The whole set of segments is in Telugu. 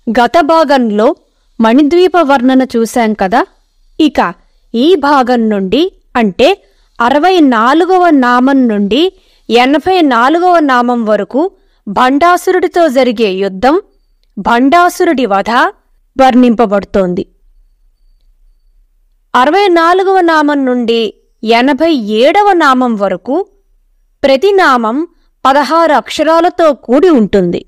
గత భాగంలో మణిద్వీప వర్ణన చూశాం కదా. ఇక ఈ భాగం నుండి అంటే 64వ నామం నుండి 84వ నామం వరకు భండాసురుడితో జరిగే యుద్ధం, భండాసురుడి వధ వర్ణింపబడుతోంది. 64వ నామం నుండి 87వ నామం వరకు ప్రతి నామం 16 అక్షరాలతో కూడి ఉంటుంది.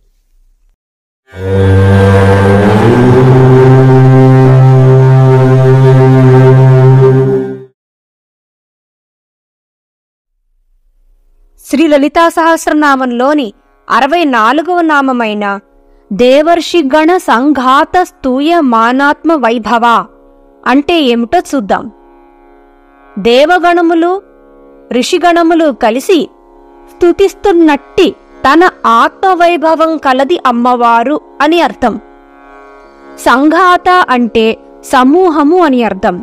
శ్రీ లలితా సహస్రనామంలోని 64వ నామమైన దేవర్షిగణ సంఘాత స్తూయ మానాత్మ వైభవ అంటే ఏమిటో చూద్దాం. దేవగణములు ఋషిగణములు కలిసి స్తుతిస్తున్నట్టి తన ఆత్మవైభవం కలది అమ్మవారు అని అర్థం. సంఘాత అంటే సమూహము అని అర్థం.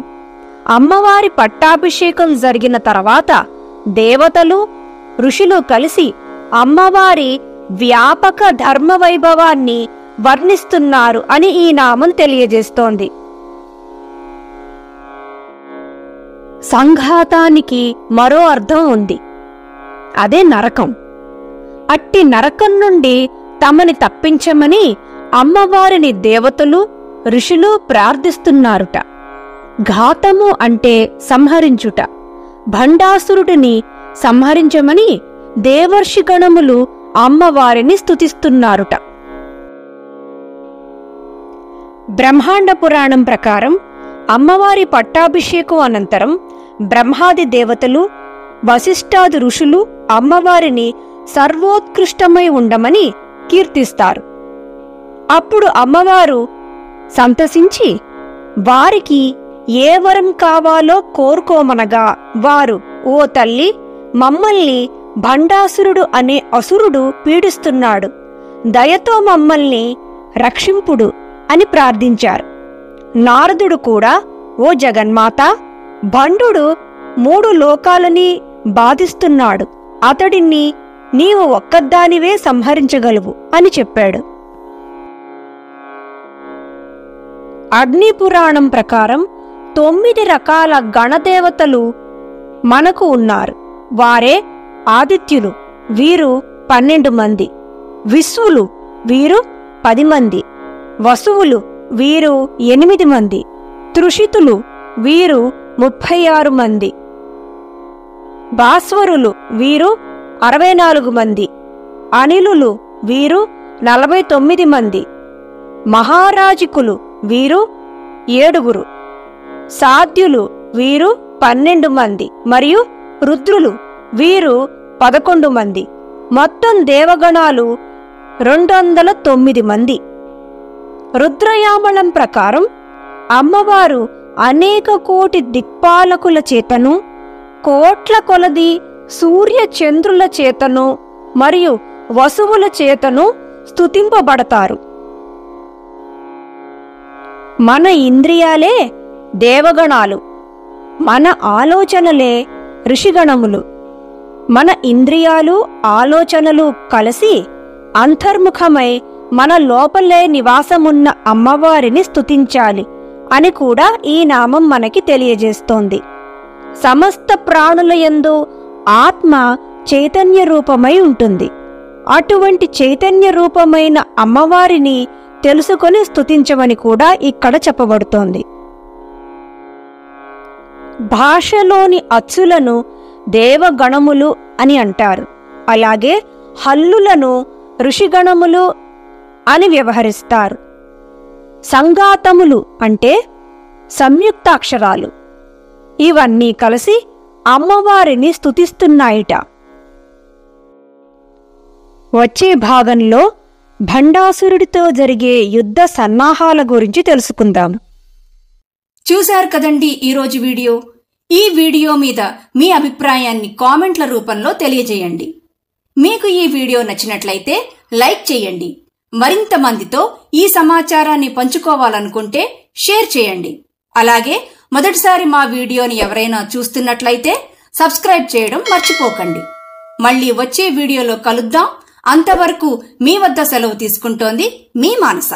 అమ్మవారి పట్టాభిషేకం జరిగిన తర్వాత దేవతలు ఋషులు కలిసి అమ్మవారి వ్యాపక ధర్మవైభవాన్ని వర్ణిస్తున్నారు అని ఈ నామం తెలియజేస్తోంది. సంఘాతానికి మరో అర్థం ఉంది, అదే నరకం. అట్టి నరకం నుండి తమని తప్పించమని అమ్మవారిని దేవతలు ఋషులు ప్రార్థిస్తున్నారుట. ఘాతము అంటే సంహరించుట. భండాసురుడిని సంహరించమని దేవర్షిగణములు అమ్మవారిని స్తుతిస్తున్నారుట. బ్రహ్మాండ పురాణం ప్రకారం అమ్మవారి పట్టాభిషేకం అనంతరం బ్రహ్మాది దేవతలు వశిష్ఠాది ఋషులు అమ్మవారిని సర్వోత్కృష్టమై ఉండమని కీర్తిస్తారు. అప్పుడు అమ్మవారు సంతసించి వారికి ఏ వరం కావాలో కోరుకోమనగా వారు, ఓ తల్లి, మమ్మల్ని భండాసురుడు అనే అసురుడు పీడిస్తున్నాడు, దయతో మమ్మల్ని రక్షింపుడు అని ప్రార్థించారు. నారదుడు కూడా, ఓ జగన్మాత, భండు 3 లోకాలని బాధిస్తున్నాడు, అతడిని నీవు ఒక్కదానివే సంహరించగలవు అని చెప్పాడు. అగ్నిపురాణం ప్రకారం 9 రకాల గణదేవతలు మనకు ఉన్నారు. వారే ఆదిత్యులు, వీరు 12 మంది, విశ్వులు, వీరు 10 మంది, వసువులు, వీరు 8 మంది, తృషితులు, వీరు 36 మంది, భాస్వరులు, వీరు 64 మంది, అనిలులు, వీరు 49 మంది, మహారాజికులు, వీరు 7, సాధ్యులు, వీరు 12 మంది మరియు రుద్రులు, వీరు 11 మంది. మొత్తం దేవగణాలు 209 మంది. రుద్రయామళం ప్రకారం అమ్మవారు అనేక కోటి దిక్పాలకుల చేతను, కోట్ల కొలది సూర్య చంద్రుల చేతను మరియు వసువుల చేతను స్తుతింపబడతారు. మన ఇంద్రియాలే దేవగణాలు, మన ఆలోచనలే ఋషిగణములు. మన ఇంద్రియాలు ఆలోచనలు కలిసి అంతర్ముఖమై మన లోపలే నివాసమున్న అమ్మవారిని స్తుతించాలి అని కూడా ఈ నామం మనకి తెలియజేస్తోంది. సమస్త ప్రాణుల యందు ఆత్మ చైతన్య రూపమై ఉంటుంది. అటువంటి చైతన్య రూపమైన అమ్మవారిని తెలుసుకొని స్తుతించమని కూడా ఇక్కడ చెప్పబడుతోంది. భాషలోని అచ్చులను దేవగణములు అని అంటారు. అలాగే హల్లులను ఋషిగణములు అని వ్యవహరిస్తారు. సంఘాతములు అంటే సంయుక్తాక్షరాలు. ఇవన్నీ కలిసి అమ్మవారిని స్తుతిస్తున్నాయిట. వచ్చే భాగంలో భండాసురుడితో జరిగే యుద్ధ సన్నాహాల గురించి తెలుసుకుందాం. చూశారు కదండి ఈరోజు వీడియో. ఈ వీడియో మీద మీ అభిప్రాయాన్ని కామెంట్ల రూపంలో తెలియజేయండి. మీకు ఈ వీడియో నచ్చినట్లయితే లైక్ చేయండి. మరింత మందితో ఈ సమాచారాన్ని పంచుకోవాలనుకుంటే షేర్ చేయండి. అలాగే మొదటిసారి మా వీడియోని ఎవరైనా చూస్తున్నట్లయితే సబ్స్క్రైబ్ చేయడం మర్చిపోకండి. మళ్ళీ వచ్చే వీడియోలో కలుద్దాం. అంతవరకు మీ వద్ద సెలవు తీసుకుంటోంది మీ మానస.